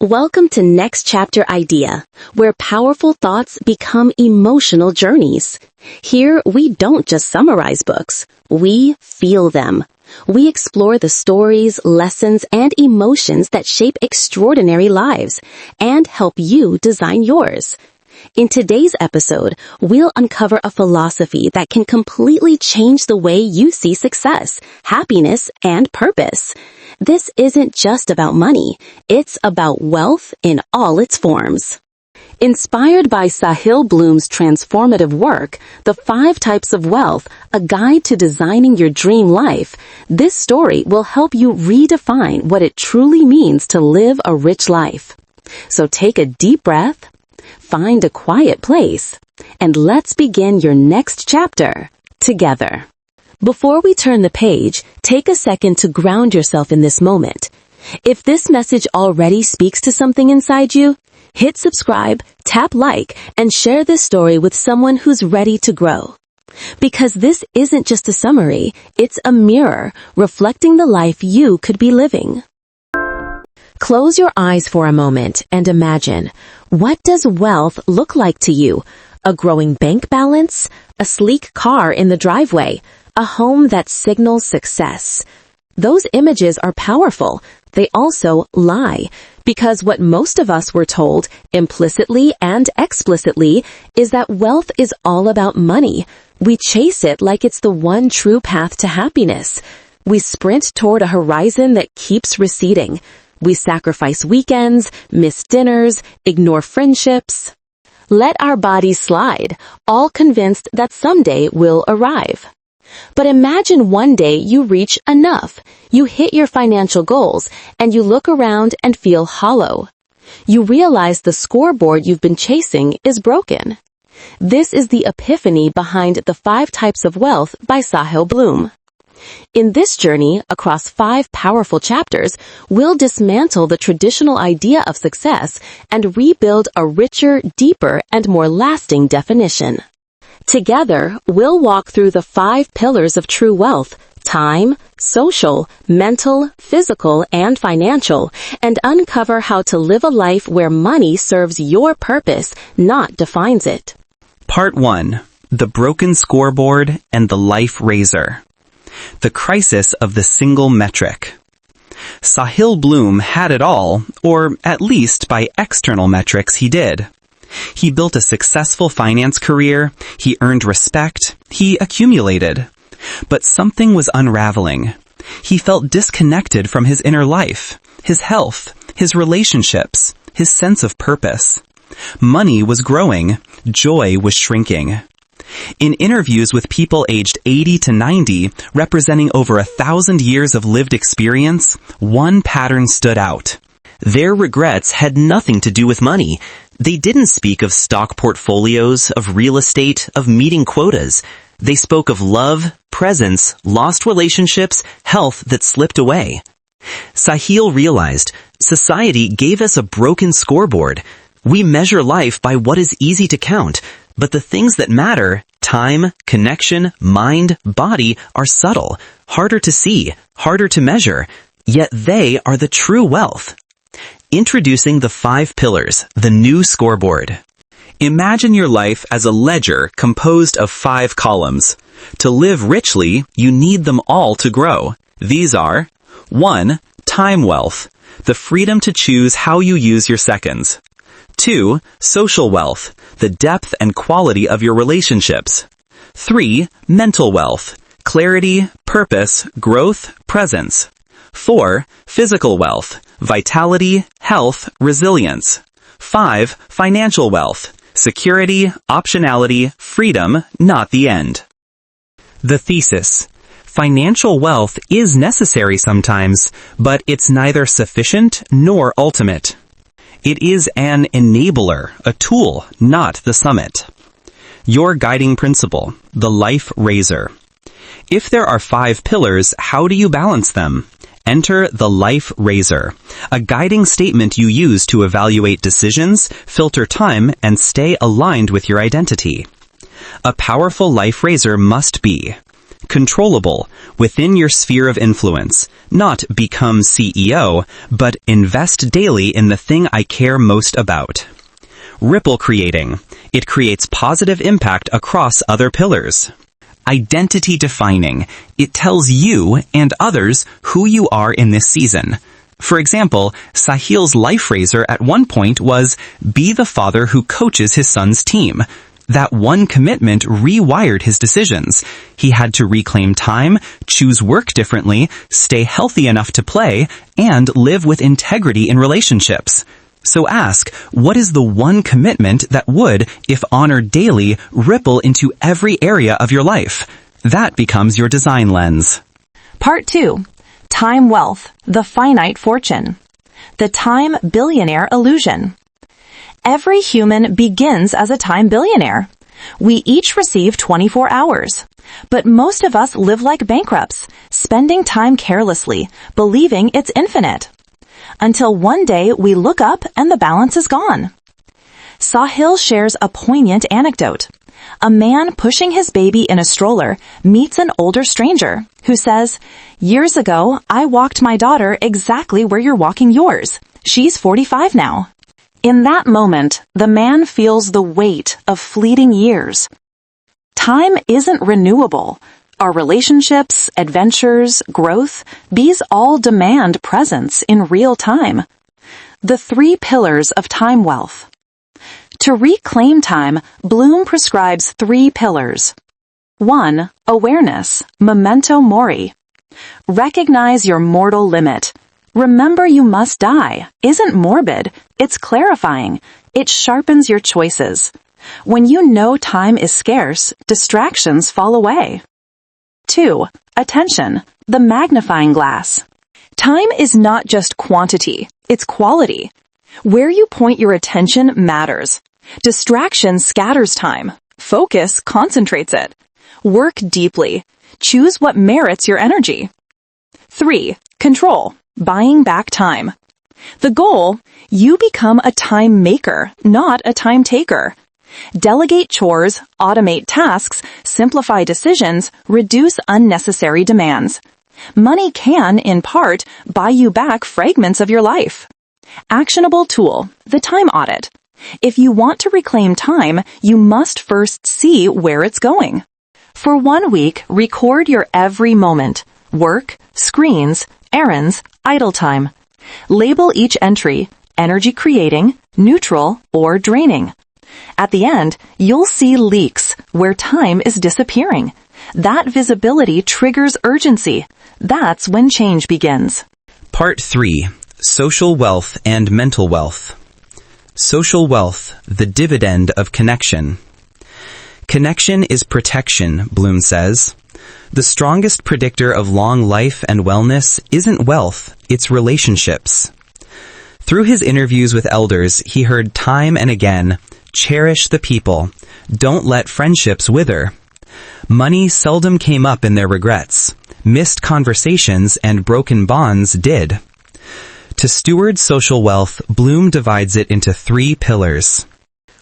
Welcome to Next Chapter Idea, where powerful thoughts become emotional journeys. Here, we don't just summarize books, we feel them. We explore the stories, lessons, and emotions that shape extraordinary lives and help you design yours. In today's episode, we'll uncover a philosophy that can completely change the way you see success, happiness, and purpose. This isn't just about money, it's about wealth in all its forms. Inspired by Sahil Bloom's transformative work, The 5 Types of Wealth, a guide to designing your dream life, this story will help you redefine what it truly means to live a rich life. So take a deep breath, find a quiet place, and let's begin your next chapter together. Before we turn the page, take a second to ground yourself in this moment. If this message already speaks to something inside you, hit subscribe, tap like, and share this story with someone who's ready to grow. Because this isn't just a summary, it's a mirror reflecting the life you could be living. Close your eyes for a moment and imagine, what does wealth look like to you? A growing bank balance? A sleek car in the driveway? A home that signals success? Those images are powerful. They also lie, because what most of us were told, implicitly and explicitly, is that wealth is all about money. We chase it like it's the one true path to happiness. We sprint toward a horizon that keeps receding. We sacrifice weekends, miss dinners, ignore friendships. Let our bodies slide, all convinced that someday we'll arrive. But imagine one day you reach enough. You hit your financial goals, and you look around and feel hollow. You realize the scoreboard you've been chasing is broken. This is the epiphany behind The 5 Types of Wealth by Sahil Bloom. In this journey, across 5 powerful chapters, we'll dismantle the traditional idea of success and rebuild a richer, deeper, and more lasting definition. Together, we'll walk through the 5 pillars of true wealth: time, social, mental, physical, and financial, and uncover how to live a life where money serves your purpose, not defines it. Part 1. The Broken Scoreboard and the Life Razor. The Crisis of the Single Metric. Sahil Bloom had it all, or at least by external metrics he did. He built a successful finance career, he earned respect, he accumulated. But something was unraveling. He felt disconnected from his inner life, his health, his relationships, his sense of purpose. Money was growing, joy was shrinking. In interviews with people aged 80 to 90, representing over 1,000 years of lived experience, one pattern stood out. Their regrets had nothing to do with money. They didn't speak of stock portfolios, of real estate, of meeting quotas. They spoke of love, presence, lost relationships, health that slipped away. Sahil realized society gave us a broken scoreboard. We measure life by what is easy to count, but the things that matter, time, connection, mind, body, are subtle, harder to see, harder to measure, yet they are the true wealth. Introducing the 5 pillars, the new scoreboard. Imagine your life as a ledger composed of 5 columns. To live richly, you need them all to grow. These are 1. Time wealth, the freedom to choose how you use your seconds. 2. Social wealth, the depth and quality of your relationships. 3. Mental wealth, clarity, purpose, growth, presence. 4. Physical wealth, vitality, health, resilience. 5. Financial wealth, security, optionality, freedom, not the end. The thesis. Financial wealth is necessary sometimes, but it's neither sufficient nor ultimate. It is an enabler, a tool, not the summit. Your guiding principle, the life razor. If there are 5 pillars, how do you balance them? Enter the life razor, a guiding statement you use to evaluate decisions, filter time, and stay aligned with your identity. A powerful life razor must be Controllable, within your sphere of influence. Not become CEO, but invest daily in the thing I care most about. Ripple creating. It creates positive impact across other pillars. Identity defining. It tells you and others who you are in this season. For example, Sahil's life raiser at one point was, be the father who coaches his son's team. That one commitment rewired his decisions. He had to reclaim time, choose work differently, stay healthy enough to play, and live with integrity in relationships. So ask, what is the one commitment that would, if honored daily, ripple into every area of your life? That becomes your design lens. Part 2. Time Wealth, the Finite Fortune. The Time Billionaire Illusion. Every human begins as a time billionaire. We each receive 24 hours. But most of us live like bankrupts, spending time carelessly, believing it's infinite. Until one day we look up and the balance is gone. Sahil shares a poignant anecdote. A man pushing his baby in a stroller meets an older stranger who says, "Years ago, I walked my daughter exactly where you're walking yours. She's 45 now." In that moment, the man feels the weight of fleeting years. Time isn't renewable. Our relationships, adventures, growth, these all demand presence in real time. The 3 pillars of time wealth. To reclaim time, Bloom prescribes 3 pillars. 1. Awareness, memento mori. Recognize your mortal limit. Remember you must die isn't morbid, it's clarifying. It sharpens your choices. When you know time is scarce, distractions fall away. 2. Attention, the magnifying glass. Time is not just quantity, it's quality. Where you point your attention matters. Distraction scatters time. Focus concentrates it. Work deeply. Choose what merits your energy. 3. Control, buying back time. The goal, you become a time maker, not a time taker. Delegate chores, automate tasks, simplify decisions, reduce unnecessary demands. Money can, in part, buy you back fragments of your life. Actionable tool, the time audit. If you want to reclaim time, you must first see where it's going. For 1 week, record your every moment. Work, screens, errands, idle time. Label each entry, energy creating, neutral, or draining. At the end, you'll see leaks where time is disappearing. That visibility triggers urgency. That's when change begins. Part 3. Social wealth and mental wealth. Social wealth, the dividend of connection. Connection is protection, Bloom says. The strongest predictor of long life and wellness isn't wealth, it's relationships. Through his interviews with elders, he heard time and again, cherish the people. Don't let friendships wither. Money seldom came up in their regrets. Missed conversations and broken bonds did. To steward social wealth, Bloom divides it into 3 pillars.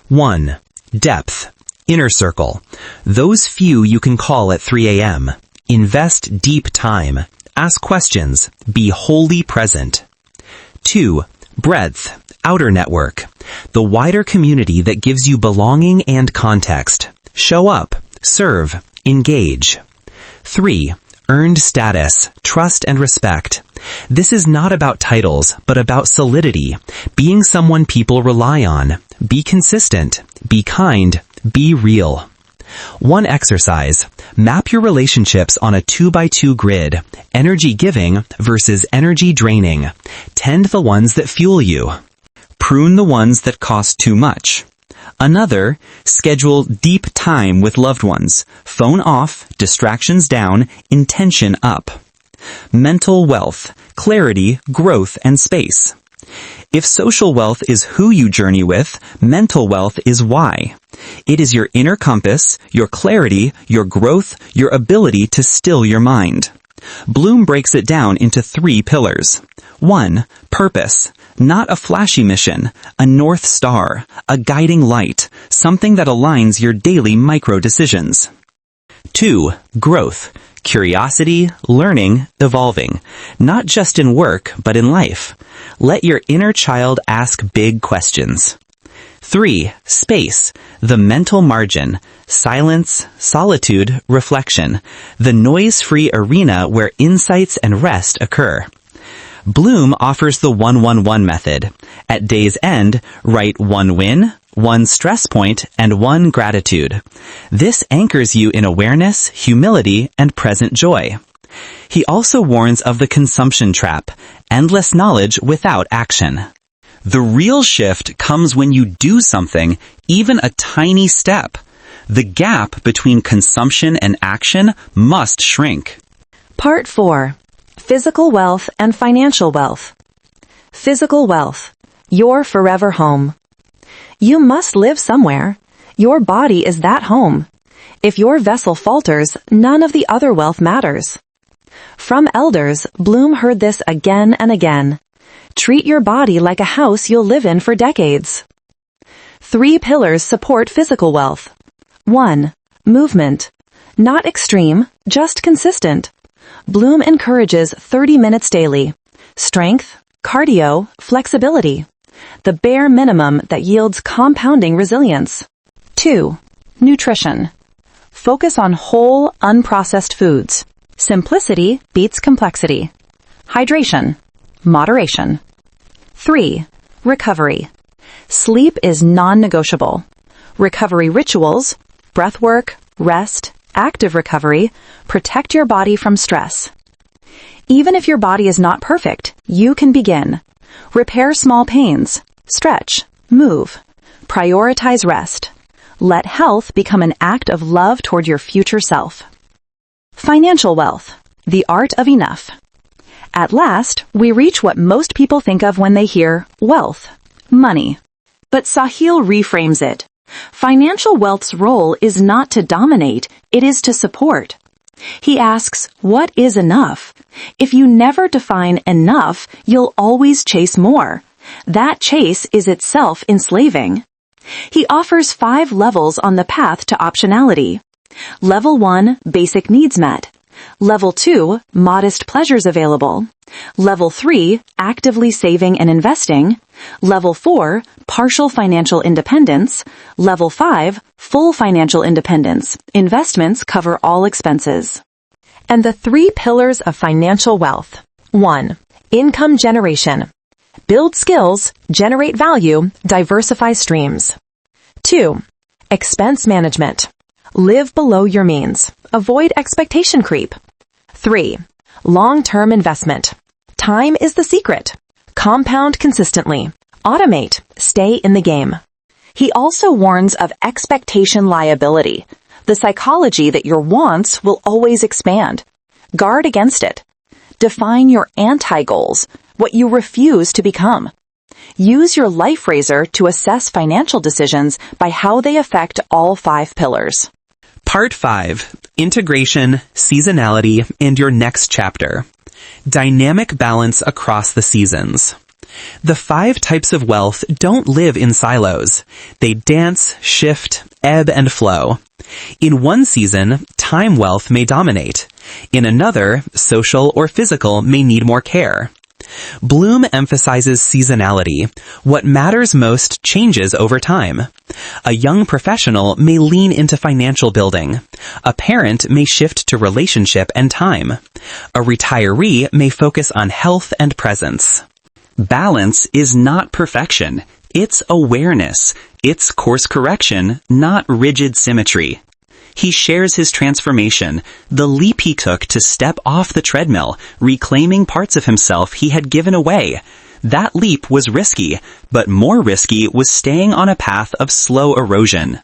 1. Depth, inner circle. Those few you can call at 3 a.m. Invest deep time. Ask questions. Be wholly present. 2. Breadth, outer network. The wider community that gives you belonging and context. Show up, serve, engage. 3. Earned status, trust and respect. This is not about titles, but about solidity, being someone people rely on. Be consistent, be kind, be real. 1 exercise. Map your relationships on a 2x2 grid. Energy giving versus energy draining. Tend the ones that fuel you. Prune the ones that cost too much. Another, schedule deep time with loved ones. Phone off, distractions down, intention up. Mental wealth, clarity, growth, and space. If social wealth is who you journey with, mental wealth is why. It is your inner compass, your clarity, your growth, your ability to still your mind. Bloom breaks it down into 3 pillars. 1. Purpose. Not a flashy mission, a North Star, a guiding light, something that aligns your daily micro decisions. 2. Growth. curiosity, learning, evolving, not just in work, but in life. Let your inner child ask big questions. 3. Space, the mental margin, silence, solitude, reflection, the noise-free arena where insights and rest occur. Bloom offers the 1-1-1 method. At day's end, write 1 win, 1 stress point, and 1 gratitude. This anchors you in awareness, humility, and present joy. He also warns of the consumption trap, endless knowledge without action. The real shift comes when you do something, even a tiny step. The gap between consumption and action must shrink. Part 4. Physical wealth and financial wealth. Physical wealth. Your forever home. You must live somewhere. Your body is that home. If your vessel falters, none of the other wealth matters. From elders, Bloom heard this again and again. Treat your body like a house you'll live in for decades. 3 pillars support physical wealth. 1. Movement. Not extreme, just consistent. Bloom encourages 30 minutes daily. Strength, cardio, flexibility. The bare minimum that yields compounding resilience. 2. Nutrition. Focus on whole, unprocessed foods. Simplicity beats complexity. Hydration. Moderation. 3. Recovery. Sleep is non-negotiable. Recovery rituals, breathwork, rest, active recovery, protect your body from stress. Even if your body is not perfect, you can begin. Repair small pains. Stretch. Move. Prioritize rest. Let health become an act of love toward your future self. Financial wealth. The art of enough. At last, we reach what most people think of when they hear wealth, money. But Sahil reframes it. Financial wealth's role is not to dominate, it is to support. He asks, what is enough? If you never define enough, you'll always chase more. That chase is itself enslaving. He offers 5 levels on the path to optionality. Level 1, basic needs met. Level 2, modest pleasures available. Level 3, actively saving and investing. Level 4, partial financial independence. Level 5, full financial independence. Investments cover all expenses. And the 3 pillars of financial wealth. 1. Income generation. Build skills, generate value, diversify streams. 2. Expense management. Live below your means. Avoid expectation creep. 3. Long-term investment. Time is the secret. Compound consistently. Automate. Stay in the game. He also warns of expectation liability, the psychology that your wants will always expand. Guard against it. Define your anti-goals, what you refuse to become. Use your life razor to assess financial decisions by how they affect all 5 pillars. Part 5. Integration, seasonality, and your next chapter. Dynamic balance across the seasons. The 5 types of wealth don't live in silos. They dance, shift, ebb, and flow. In one season, time wealth may dominate. In another, social or physical may need more care. Bloom emphasizes seasonality. What matters most changes over time. A young professional may lean into financial building. A parent may shift to relationship and time. A retiree may focus on health and presence. Balance is not perfection. It's awareness. It's course correction, not rigid symmetry. He shares his transformation, the leap he took to step off the treadmill, reclaiming parts of himself he had given away. That leap was risky, but more risky was staying on a path of slow erosion.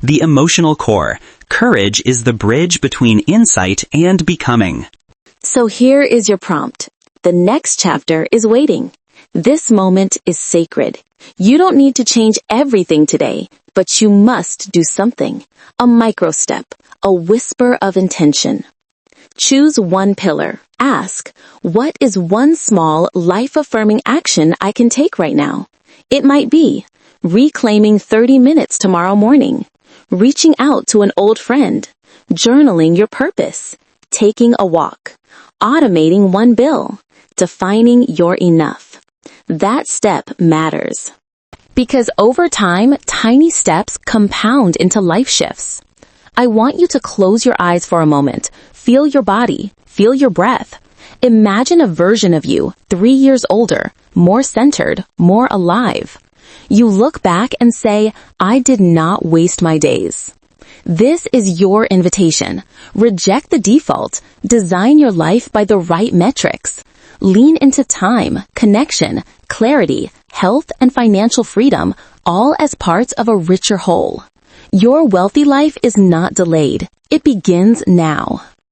The emotional core. Courage is the bridge between insight and becoming. So here is your prompt. The next chapter is waiting. This moment is sacred. You don't need to change everything today, but you must do something. A micro step, a whisper of intention. Choose one pillar. Ask, what is one small, life-affirming action I can take right now? It might be reclaiming 30 minutes tomorrow morning, reaching out to an old friend, journaling your purpose, taking a walk, automating one bill, defining your enough. That step matters. Because over time, tiny steps compound into life shifts. I want you to close your eyes for a moment. Feel your body. Feel your breath. Imagine a version of you, 3 years older, more centered, more alive. You look back and say, I did not waste my days. This is your invitation. Reject the default. Design your life by the right metrics. Lean into time, connection, clarity, health, and financial freedom, all as parts of a richer whole. Your wealthy life is not delayed. It begins now.